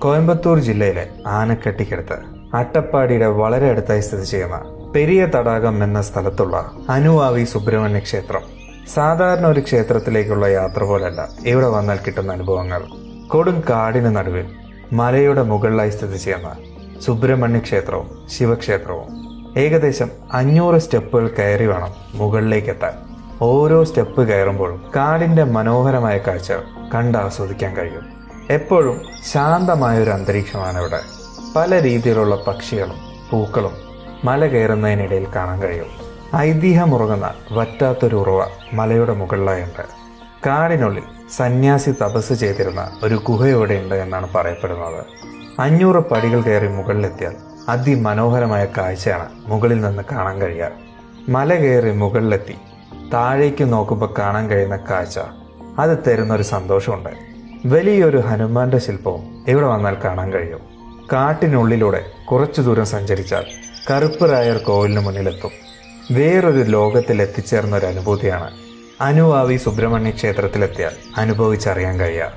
കോയമ്പത്തൂർ ജില്ലയിലെ ആനക്കട്ടിക്കടുത്ത് അട്ടപ്പാടിയുടെ വളരെ അടുത്തായി സ്ഥിതി ചെയ്യുന്ന പെരിയ തടാകം എന്ന സ്ഥലത്തുള്ള അനുവാവി സുബ്രഹ്മണ്യ ക്ഷേത്രം സാധാരണ ഒരു ക്ഷേത്രത്തിലേക്കുള്ള യാത്ര പോലല്ല ഇവിടെ വന്നാൽ കിട്ടുന്ന അനുഭവങ്ങൾ. കൊടും കാടിന് നടുവിൽ മലയുടെ മുകളിലായി സ്ഥിതി ചെയ്യുന്ന സുബ്രഹ്മണ്യ ക്ഷേത്രവും ശിവക്ഷേത്രവും ഏകദേശം 500 സ്റ്റെപ്പുകൾ കയറി വേണം മുകളിലേക്ക് എത്താൻ. ഓരോ സ്റ്റെപ്പ് കയറുമ്പോഴും കാടിന്റെ മനോഹരമായ കാഴ്ച കണ്ടാസ്വദിക്കാൻ കഴിയും. എപ്പോഴും ശാന്തമായൊരു അന്തരീക്ഷമാണ് ഇവിടെ. പല രീതിയിലുള്ള പക്ഷികളും പൂക്കളും മല കയറുന്നതിനിടയിൽ കാണാൻ കഴിയും. ഐതിഹ്യമുറങ്ങുന്ന വറ്റാത്തൊരു ഉറവ മലയുടെ മുകളിലായുണ്ട്. കാടിനുള്ളിൽ സന്യാസി തപസ് ചെയ്തിരുന്ന ഒരു ഗുഹ ഇവിടെയുണ്ട് എന്നാണ് പറയപ്പെടുന്നത്. 500 പടികൾ കയറി മുകളിലെത്തിയാൽ അതിമനോഹരമായ കാഴ്ചയാണ് മുകളിൽ നിന്ന് കാണാൻ കഴിയുക. മല കയറി മുകളിലെത്തി താഴേക്ക് നോക്കുമ്പോൾ കാണാൻ കഴിയുന്ന കാഴ്ച അത് തരുന്നൊരു സന്തോഷമുണ്ട്. വലിയൊരു ഹനുമാന്റെ ശില്പവും ഇവിടെ വന്നാൽ കാണാൻ കഴിയും. കാട്ടിനുള്ളിലൂടെ കുറച്ചു ദൂരം സഞ്ചരിച്ചാൽ കറുപ്പ് രായർ കോവിലിന് മുന്നിലെത്തും. വേറൊരു ലോകത്തിൽ എത്തിച്ചേർന്ന ഒരു അനുഭൂതിയാണ് അനുവാവി സുബ്രഹ്മണ്യ ക്ഷേത്രത്തിലെത്തിയാൽ അനുഭവിച്ചറിയാൻ കഴിയുക.